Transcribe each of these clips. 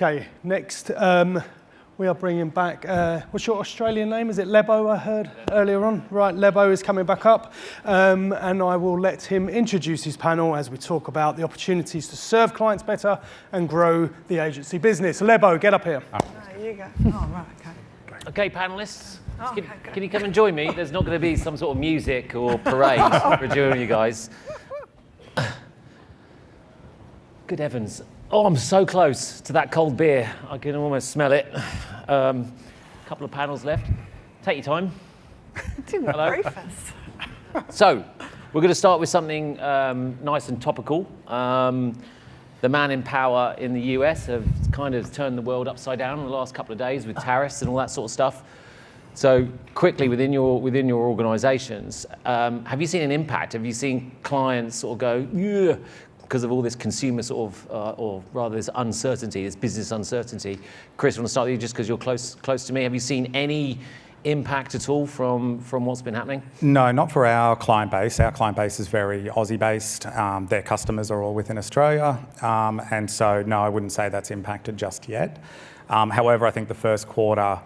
Okay, next we are bringing back, what's your Australian name? Is it Lebbon, I heard earlier on? Right, Lebbon is coming back up, and I will let him introduce his panel as we talk about the opportunities to serve clients better and grow the agency business. Lebbon, get up here. You go. Oh, right, okay. Okay, panellists, can you come and join me? There's not going to be some sort of music or parade for joining you guys. Good heavens. Oh, I'm so close to that cold beer. I can almost smell it. A couple of panels left. Take your time. Didn't brief us. So, we're going to start with something nice and topical. The man in power in the US have kind of turned the world upside down in the last couple of days with tariffs and all that sort of stuff. So, quickly within your organisations, have you seen an impact? Have you seen clients sort of go, yeah, because of all this consumer sort of, or rather this uncertainty, this business uncertainty? Chris, I want to start with you just because you're close to me. Have you seen any impact at all from what's been happening? No, not for our client base. Our client base is very Aussie-based. Their customers are all within Australia. And so, no, I wouldn't say that's impacted just yet. However, I think the first quarter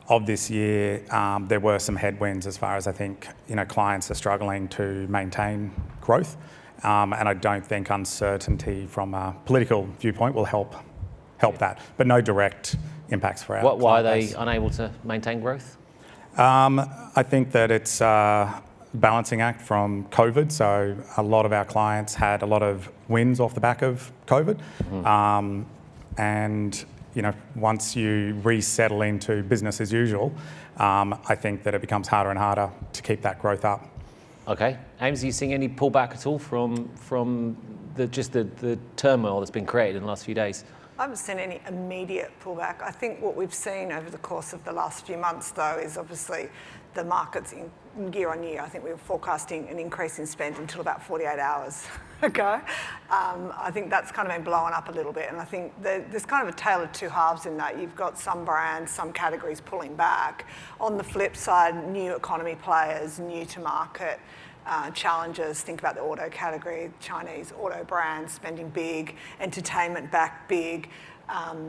of this year, there were some headwinds as far as I think, clients are struggling to maintain growth. And I don't think uncertainty from a political viewpoint will help that, but no direct impacts for our Why are they base. unable to maintain growth? I think that it's a balancing act from COVID. So a lot of our clients had a lot of wins off the back of COVID. Mm-hmm. And, once you resettle into business as usual, I think that it becomes harder and harder to keep that growth up. Okay. Aimee, are you seeing any pullback at all from the turmoil that's been created in the last few days? I haven't seen any immediate pullback. I think what we've seen over the course of the last few months, though, is obviously the markets year on year. I think we were forecasting an increase in spend until about 48 hours ago. I think that's kind of been blowing up a little bit, and I think there's kind of a tale of two halves in that. You've got some brands, some categories pulling back. On the flip side, new economy players, new to market challenges. Think about the auto category, Chinese auto brands spending big, entertainment back big,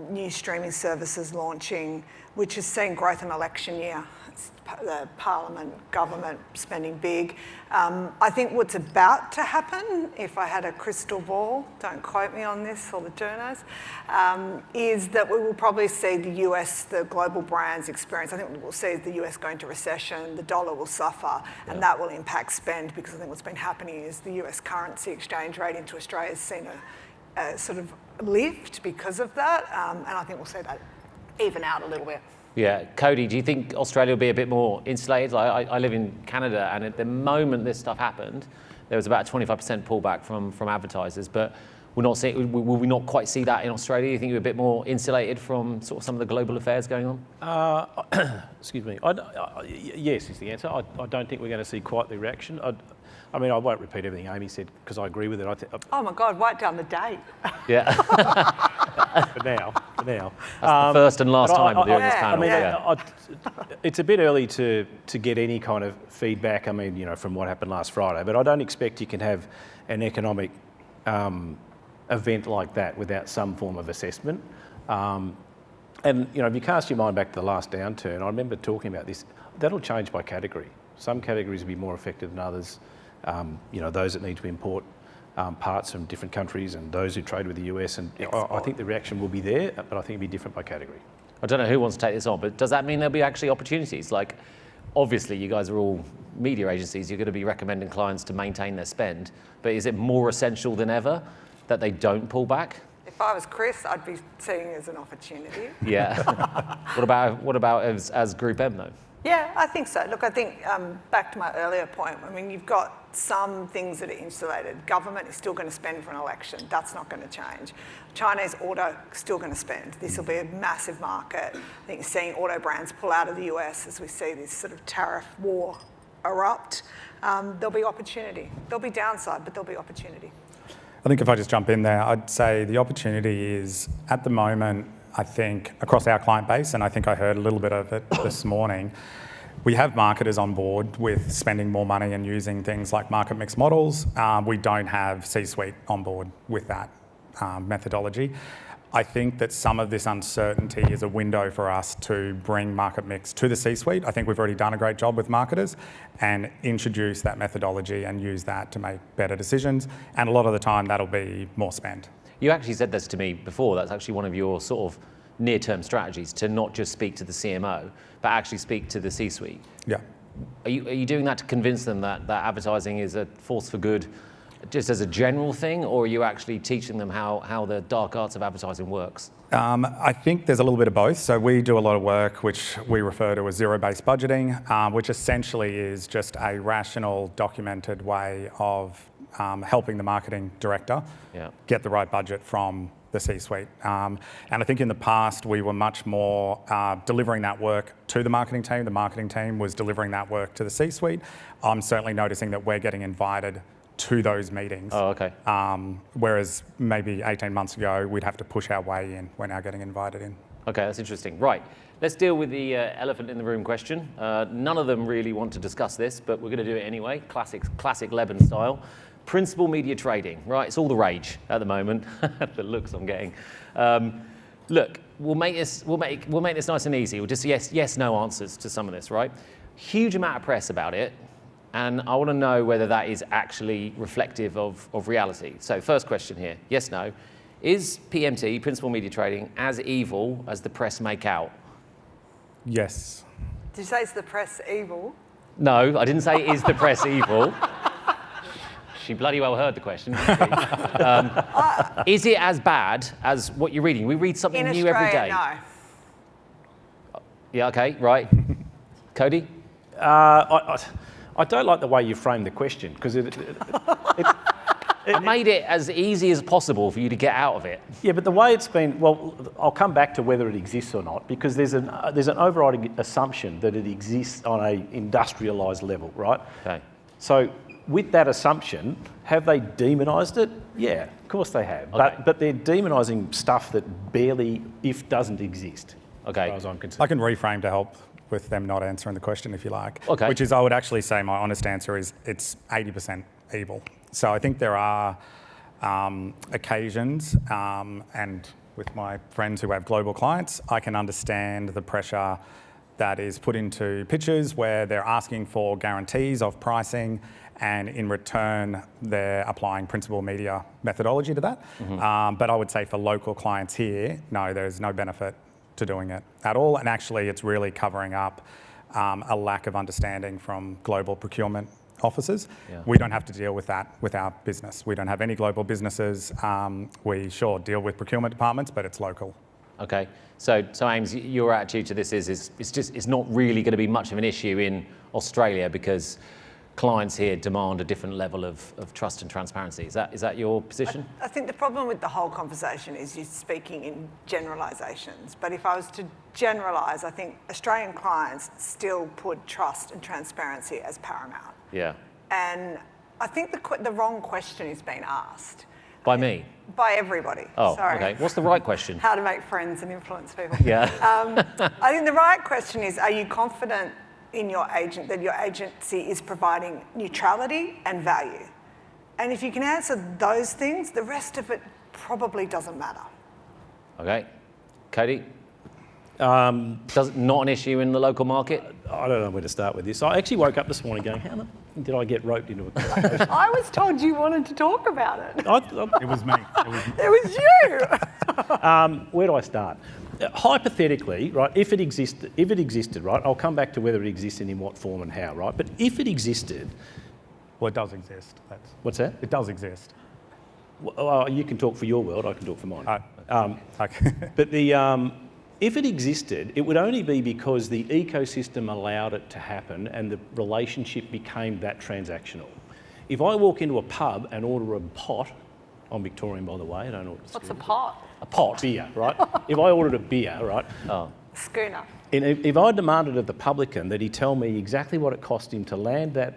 new streaming services launching, which is seeing growth in election year. The parliament, government spending big. I think what's about to happen, if I had a crystal ball, don't quote me on this, or the journos, is that we will probably see the US, the global brands experience. I think we'll see the US go into recession, the dollar will suffer, and that will impact spend, because I think what's been happening is the US currency exchange rate into Australia has seen a sort of lift because of that, and I think we'll see that even out a little bit. Yeah, Cody, do you think Australia will be a bit more insulated? I live in Canada, and at the moment this stuff happened, there was about a 25% pullback from advertisers, but will we not quite see that in Australia? Do you think you're a bit more insulated from sort of some of the global affairs going on? Excuse me. Yes is the answer. I don't think we're going to see quite the reaction. I won't repeat everything Aimee said because I agree with it. Oh my God, write down the date. Yeah. For now. That's the first and last time we're doing this panel. It's a bit early to get any kind of feedback, from what happened last Friday, but I don't expect you can have an economic event like that without some form of assessment. And if you cast your mind back to the last downturn, I remember talking about this, that'll change by category. Some categories will be more affected than others. Those that need to import parts from different countries and those who trade with the US. And I think the reaction will be there, but I think it'll be different by category. I don't know who wants to take this on, but does that mean there'll be actually opportunities? Like, obviously you guys are all media agencies, you're going to be recommending clients to maintain their spend, but is it more essential than ever that they don't pull back? If I was Chris, I'd be seeing it as an opportunity. Yeah. What about as GroupM though? Yeah, I think so. Look, I think back to my earlier point, you've got some things that are insulated. Government is still going to spend for an election. That's not going to change. Chinese auto still going to spend. This will be a massive market. I think seeing auto brands pull out of the US as we see this sort of tariff war erupt, there'll be opportunity. There'll be downside, but there'll be opportunity. I think if I just jump in there, I'd say the opportunity is, at the moment, I think, across our client base, and I think I heard a little bit of it this morning, we have marketers on board with spending more money and using things like market mix models. We don't have C-suite on board with that methodology. I think that some of this uncertainty is a window for us to bring market mix to the C-suite. I think we've already done a great job with marketers and introduce that methodology and use that to make better decisions. And a lot of the time that'll be more spend. You actually said this to me before. That's actually one of your sort of near-term strategies, to not just speak to the CMO, but actually speak to the C-suite. Yeah. Are you doing that to convince them that advertising is a force for good, just as a general thing, or are you actually teaching them how the dark arts of advertising works? I think there's a little bit of both. So we do a lot of work which we refer to as zero-based budgeting, which essentially is just a rational, documented way of helping the marketing director get the right budget from the C-suite. And I think in the past we were much more delivering that work to the marketing team. The marketing team was delivering that work to the C-suite. I'm certainly noticing that we're getting invited to those meetings. Oh, okay. Whereas maybe 18 months ago, we'd have to push our way in. We're now getting invited in. Okay, that's interesting. Right, let's deal with the elephant in the room question. None of them really want to discuss this, but we're going to do it anyway. Classic Lebbon style. Principal media trading, right? It's all the rage at the moment. The looks I'm getting. Look, we'll make this nice and easy. We'll just yes, no answers to some of this, right? Huge amount of press about it. And I want to know whether that is actually reflective of reality. So first question here, yes, no. Is PMT, principal media trading, as evil as the press make out? Yes. Did you say it's the press evil? No, I didn't say is the press evil. She bloody well heard the question. Is it as bad as what you're reading? We read something In new Australia, every day. No. Yeah, okay, right. Cody? I don't like the way you framed the question, because I made it as easy as possible for you to get out of it. Yeah, but the way it's been, well, I'll come back to whether it exists or not, because there's an overriding assumption that it exists on a industrialised level, right? Okay. So with that assumption, have they demonised it? Yeah, of course they have. Okay. But they're demonising stuff that barely, if doesn't exist, Okay. as far as I'm concerned. I can reframe to help with them not answering the question if you like. Okay. Which is, I would actually say my honest answer is it's 80% evil. So I think there are occasions, and with my friends who have global clients, I can understand the pressure that is put into pitches where they're asking for guarantees of pricing, and in return they're applying principal media methodology to that. But I would say for local clients here, no, there's no benefit to doing it at all, and actually it's really covering up a lack of understanding from global procurement offices. Yeah. We don't have to deal with that with our business. We don't have any global businesses. We sure deal with procurement departments, but it's local. Okay. So Ames, your attitude to this is it's not really going to be much of an issue in Australia because clients here demand a different level of trust and transparency. Is that your position? I think the problem with the whole conversation is you're speaking in generalisations. But if I was to generalise, I think Australian clients still put trust and transparency as paramount. Yeah. And I think the wrong question is being asked. By me? By everybody. Oh, Sorry. okay. What's the right question? How to make friends and influence people. Yeah. I think the right question is, are you confident in your agent that your agency is providing neutrality and value? And if you can answer those things, the rest of it probably doesn't matter. Okay. Cody? Not an issue in the local market? I don't know where to start with this. I actually woke up this morning going, how did I get roped into a conversation? I was told you wanted to talk about it. It was me. It was you. Where do I start? Hypothetically, right, if it existed, right, I'll come back to whether it existed in what form and how, right? But if it existed... Well, it does exist. What's that? It does exist. Well, you can talk for your world, I can talk for mine. Okay. But if it existed, it would only be because the ecosystem allowed it to happen and the relationship became that transactional. If I walk into a pub and order a pot, I'm Victorian, by the way, I don't know what What's a pot? a pot. Beer, right? If I ordered a beer, right? Oh. Schooner. And if I demanded of the publican that he tell me exactly what it cost him to land that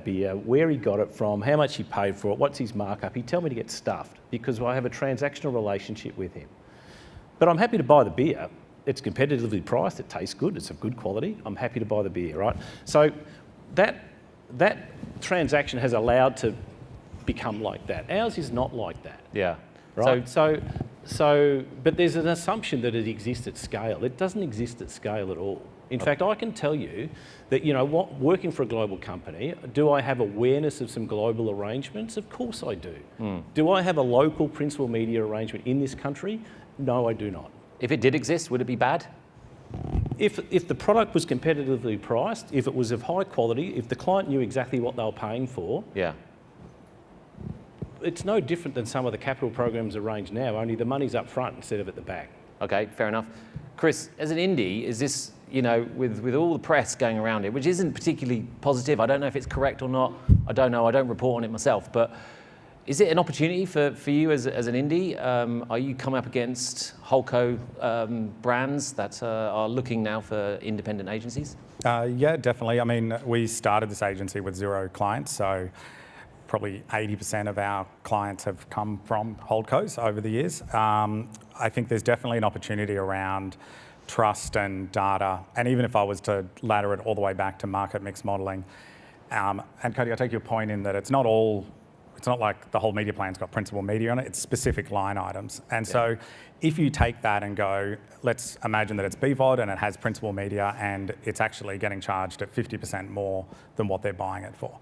beer, where he got it from, how much he paid for it, what's his markup, he'd tell me to get stuffed because I have a transactional relationship with him. But I'm happy to buy the beer. It's competitively priced, it tastes good, it's of good quality. I'm happy to buy the beer, right? So that transaction has allowed to become like that. Ours is not like that. Yeah. Right? So But there's an assumption that it exists at scale. It doesn't exist at scale at all. In fact, I can tell you that, working for a global company, do I have awareness of some global arrangements? Of course I do. Do I have a local principal media arrangement in this country? No, I do not. If it did exist, would it be bad? If the product was competitively priced, if it was of high quality, if the client knew exactly what they were paying for, Yeah. it's no different than some of the capital programs arranged now, only the money's up front instead of at the back. Okay, fair enough. Chris, as an indie, is this, with all the press going around it, which isn't particularly positive, I don't know if it's correct or not, I don't know, I don't report on it myself, but is it an opportunity for you as an indie? Are you coming up against Holdco brands that are looking now for independent agencies? Yeah, definitely. I mean, we started this agency with 0 clients, so probably 80% of our clients have come from holdcos over the years. I think there's definitely an opportunity around trust and data, and even if I was to ladder it all the way back to market mix modelling, and Cody, I take your point in that it's not like the whole media plan's got principal media on it, it's specific line items. And so if you take that and go, let's imagine that it's BVOD and it has principal media and it's actually getting charged at 50% more than what they're buying it for.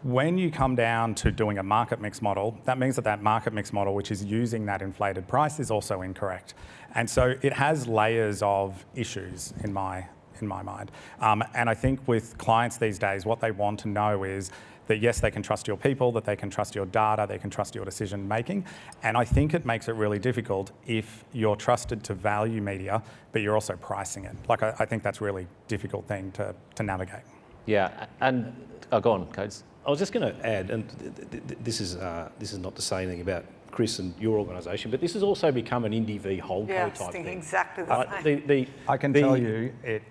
When you come down to doing a market mix model, that means that market mix model, which is using that inflated price, is also incorrect. And so it has layers of issues in my mind. And I think with clients these days, what they want to know is that yes, they can trust your people, that they can trust your data, they can trust your decision making. And I think it makes it really difficult if you're trusted to value media, but you're also pricing it. Like I think that's a really difficult thing to navigate. Yeah, and go on, Coads. I was just going to add, and this is not to say anything about Chris and your organisation, but this has also become an indie v Holdco type thing. Exactly the same. I can tell you it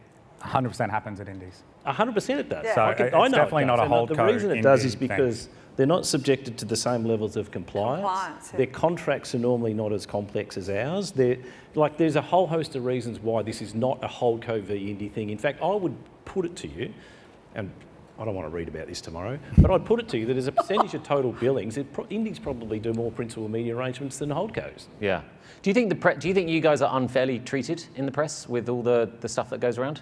100% happens at indies. 100% it does. Yeah. So I it's know definitely not a Holdco. The reason it does is indie because they're not subjected to the same levels of compliance. Yeah. Their contracts are normally not as complex as ours. There's a whole host of reasons why this is not a Holdco v indie thing. In fact, I would put it to you, and I don't want to read about this tomorrow, but I'd put it to you that as a percentage of total billings, indies probably do more principal media arrangements than holdcos. Yeah. Do you think you guys are unfairly treated in the press with all the stuff that goes around?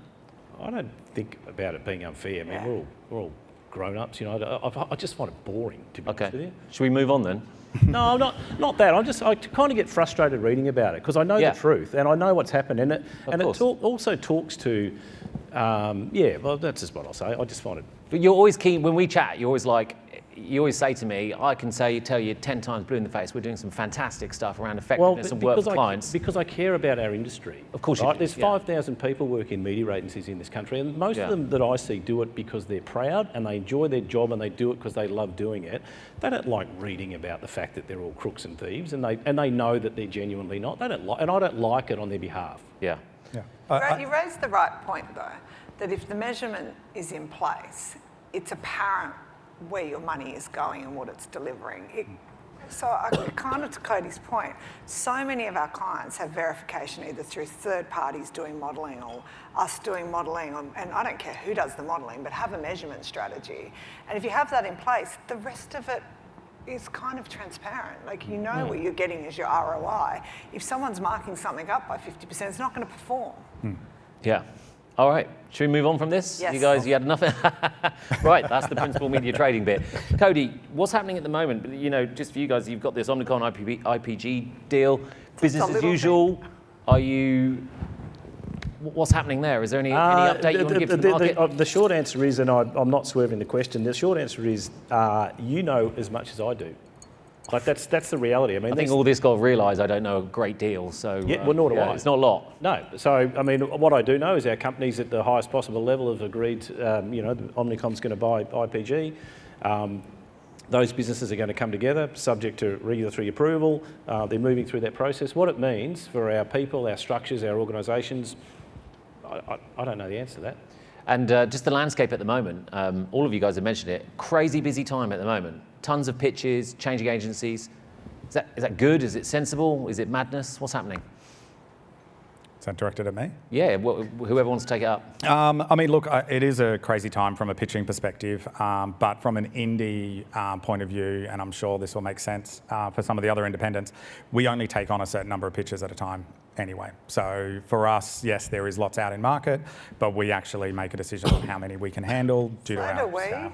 I don't think about it being unfair. I mean, we're all grown-ups, I just find it boring, to be honest with you. Should we move on then? No, not that. I kind of get frustrated reading about it because I know the truth and I know what's happened in it. And it also talks to, well, that's just what I'll say. I just find it. But you're always keen, when we chat, you always say to me, I can tell you 10 times blue in the face, we're doing some fantastic stuff around effectiveness and work for clients. Because I care about our industry. Of course right? you do. There's 5,000 people working in media agencies in this country, and most of them that I see do it because they're proud and they enjoy their job and they do it because they love doing it. They don't like reading about the fact that they're all crooks and thieves, and they know that they're genuinely not. And I don't like it on their behalf. Yeah. You raised the right point, though, that if the measurement is in place, it's apparent where your money is going and what it's delivering. Kind of to Cody's point, so many of our clients have verification either through third parties doing modelling or us doing modelling, and I don't care who does the modelling, but have a measurement strategy. And if you have that in place, the rest of it is kind of transparent. Like, you know what you're getting as your ROI. If someone's marking something up by 50%, it's not going to perform. Yeah. All right. Should we move on from this? Yes. You guys, you had enough? Right, that's the principal media trading bit. Cody, what's happening at the moment? Just for you guys, you've got this Omnicom IPG deal. Business as usual. What's happening there? Is there any update you want to give to the market? The short answer is, and I'm not swerving the question, the short answer is, you know as much as I do. Like that's the reality. I think all this got realised I don't know a great deal, so well, nor do I. It's not a lot. No. So I mean, what I do know is our companies at the highest possible level have agreed. Omnicom's going to buy IPG. Those businesses are going to come together, subject to regulatory approval. They're moving through that process. What it means for our people, our structures, our organisations, I don't know the answer to that. And just the landscape at the moment, all of you guys have mentioned it, crazy busy time at the moment. Tons of pitches, changing agencies. Is that good? Is it sensible? Is it madness? What's happening? Is that directed at me? Yeah, whoever wants to take it up. I mean, look, it is a crazy time from a pitching perspective, but from an indie point of view, and I'm sure this will make sense for some of the other independents, we only take on a certain number of pitches at a time anyway. So for us, yes, there is lots out in market, but we actually make a decision on how many we can handle due to our staff.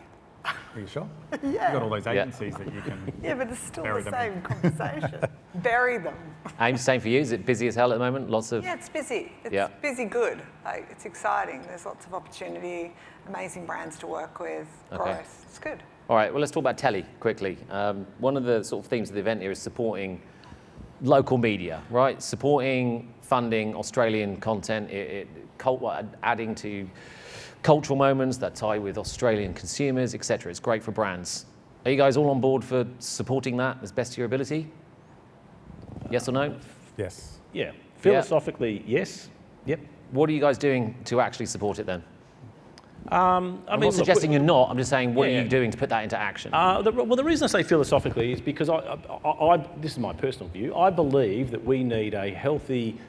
Are you sure? Yeah. You've got all those agencies that you can. Yeah, but it's still bury the them same conversation. Bury them. Aim, same for you. Is it busy as hell at the moment? Lots of. Yeah, it's busy. It's Yeah. busy good. Like, it's exciting. There's lots of opportunity, amazing brands to work with, growth. It's good. All right, well, let's talk about telly quickly. One of the sort of themes of the event here is supporting local media, right? Supporting, funding Australian content, adding to cultural moments that tie with Australian consumers, etc. It's great for brands. Are you guys all on board for supporting that as best of your ability? Yes or no? Yes. Yeah. Philosophically, yes. Yep. What are you guys doing to actually support it then? I'm I mean, not suggesting you're not. I'm just saying, what are you doing to put that into action? The reason I say philosophically is because this is my personal view. I believe that we need a healthy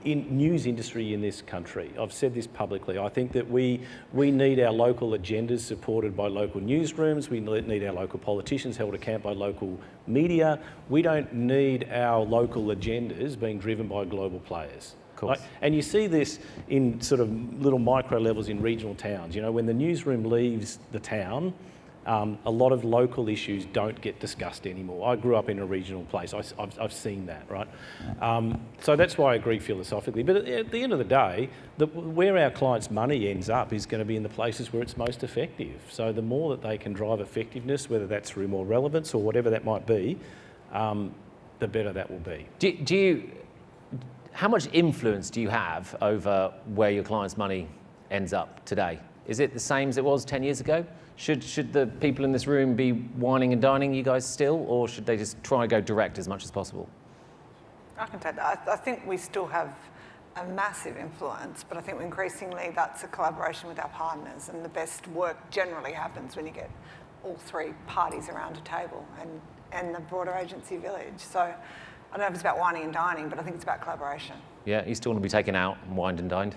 news industry in this country. I've said this publicly. I think that we need our local agendas supported by local newsrooms. We need our local politicians held account by local media. We don't need our local agendas being driven by global players. Right? And you see this in sort of little micro levels in regional towns. You know, when the newsroom leaves the town, a lot of local issues don't get discussed anymore. I grew up in a regional place. I've seen that, right? So that's why I agree philosophically. But at the end of the day, where our clients' money ends up is going to be in the places where it's most effective. So the more that they can drive effectiveness, whether that's through more relevance or whatever that might be, the better that will be. How much influence do you have over where your client's money ends up today? Is it the same as it was 10 years ago? Should the people in this room be wining and dining you guys still, or should they just try and go direct as much as possible? I can take that. I think we still have a massive influence, but I think increasingly that's a collaboration with our partners, and the best work generally happens when you get all three parties around a table and the broader agency village. So I don't know if it's about wining and dining, but I think it's about collaboration. Yeah, you still want to be taken out and wined and dined?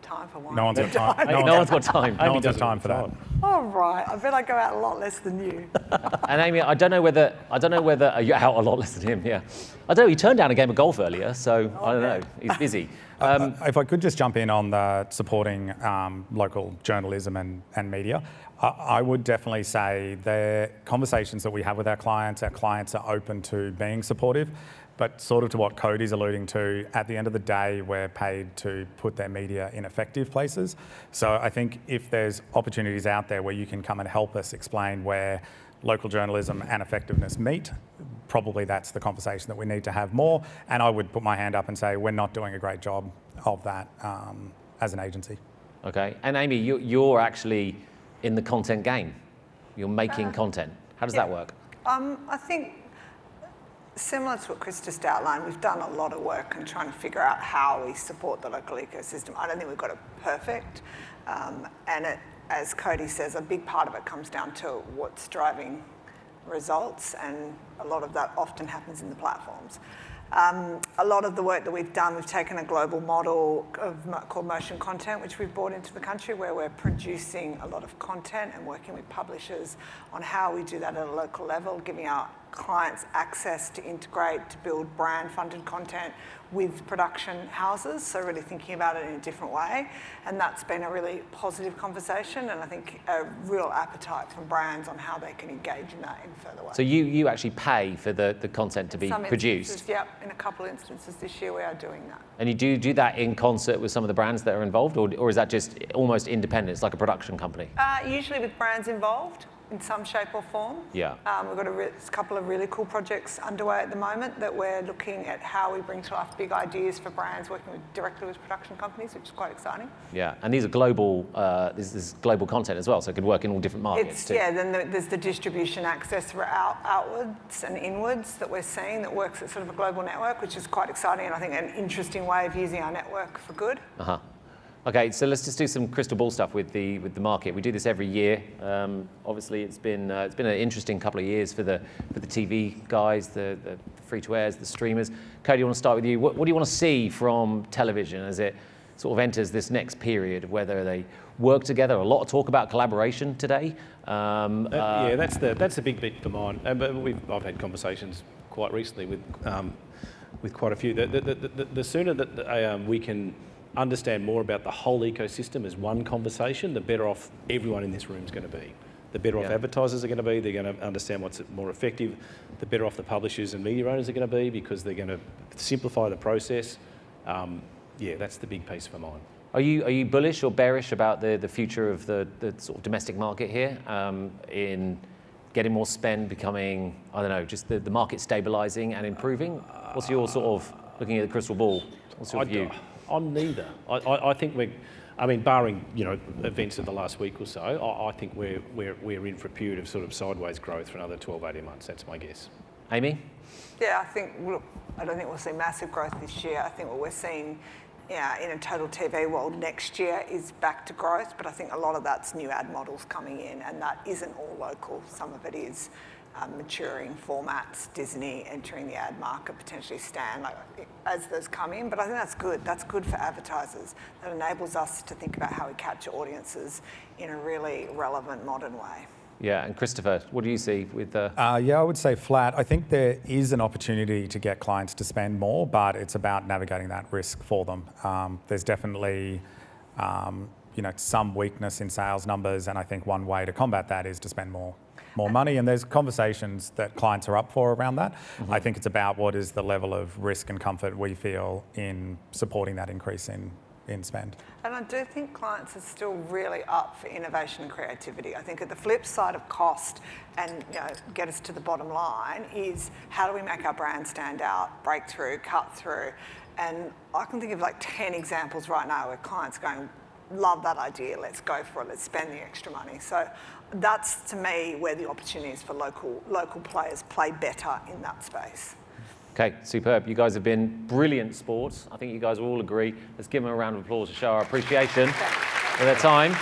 Time for wine. No one's got time. No one's got time. No one's got time for that. All right, I bet I go out a lot less than you. And Aimee, I don't know whether you're out a lot less than him. Yeah, I don't know. He turned down a game of golf earlier, so I don't know. He's busy. If I could just jump in on the supporting local journalism and media, I would definitely say the conversations that we have with our clients are open to being supportive, but sort of to what Coad is alluding to, at the end of the day, we're paid to put their media in effective places. So I think if there's opportunities out there where you can come and help us explain where local journalism and effectiveness meet, probably that's the conversation that we need to have more. And I would put my hand up and say we're not doing a great job of that as an agency. Okay. And Aimee, you're actually in the content game. You're making content. How does that work? I think similar to what Chris just outlined, we've done a lot of work in trying to figure out how we support the local ecosystem. I don't think we've got it perfect. As Cody says, a big part of it comes down to what's driving results, and a lot of that often happens in the platforms. A lot of the work that we've done, we've taken a global model called motion content, which we've brought into the country, where we're producing a lot of content and working with publishers on how we do that at a local level, giving our clients access to integrate, to build brand-funded content with production houses, so really thinking about it in a different way. And that's been a really positive conversation, and I think a real appetite from brands on how they can engage in that in further ways. So you actually pay for the content to be produced? Yep, in a couple of instances this year we are doing that. And you do that in concert with some of the brands that are involved, or is that just almost independent? It's like a production company? Usually with brands involved in some shape or form. Yeah. We've got a couple of really cool projects underway at the moment that we're looking at how we bring to life big ideas for brands, working directly with production companies, which is quite exciting. Yeah, and these are global. This is global content as well, so it could work in all different markets too. Yeah. Then there's the distribution access outwards and inwards that we're seeing that works at sort of a global network, which is quite exciting, and I think an interesting way of using our network for good. Okay, so let's just do some crystal ball stuff with the market. We do this every year. Obviously, it's been an interesting couple of years for the TV guys, the free-to-airs, the streamers. Cody, I want to start with you. What do you want to see from television as it sort of enters this next period? Whether they work together, a lot of talk about collaboration today. Yeah, that's a big bit for mine. But I've had conversations quite recently with quite a few. The sooner that we can understand more about the whole ecosystem as one conversation, the better off everyone in this room is going to be. The better off advertisers are going to be. They're going to understand what's more effective. The better off the publishers and media owners are going to be, because they're going to simplify the process. Yeah, that's the big piece for mine. Are you bullish or bearish about the future of the sort of domestic market here, in getting more spend, becoming, I don't know, just the market stabilising and improving? What's your sort of, looking at the crystal ball, what's your view? I'm neither. I think barring events of the last week or so, I think we're in for a period of sort of sideways growth for another 12, 18 months. That's my guess. Aimee? Yeah, I don't think we'll see massive growth this year. I think what we're seeing in a total TV world next year is back to growth, but I think a lot of that's new ad models coming in, and that isn't all local. Some of it is maturing formats, Disney entering the ad market, potentially Stan, as those come in. But I think that's good. That's good for advertisers. That enables us to think about how we capture audiences in a really relevant, modern way. Yeah, and Christopher, what do you see with the... Yeah, I would say flat. I think there is an opportunity to get clients to spend more, but it's about navigating that risk for them. There's definitely some weakness in sales numbers, and I think one way to combat that is to spend more money, and there's conversations that clients are up for around that. Mm-hmm. I think it's about what is the level of risk and comfort we feel in supporting that increase in spend. And I do think clients are still really up for innovation and creativity. I think at the flip side of cost and get us to the bottom line is, how do we make our brand stand out, break through, cut through? And I can think of 10 examples right now where clients are going, love that idea, let's go for it, let's spend the extra money. So that's, to me, where the opportunity is for local players play better in that space. Okay, superb. You guys have been brilliant sports. I think you guys will all agree. Let's give them a round of applause to show our appreciation for their time.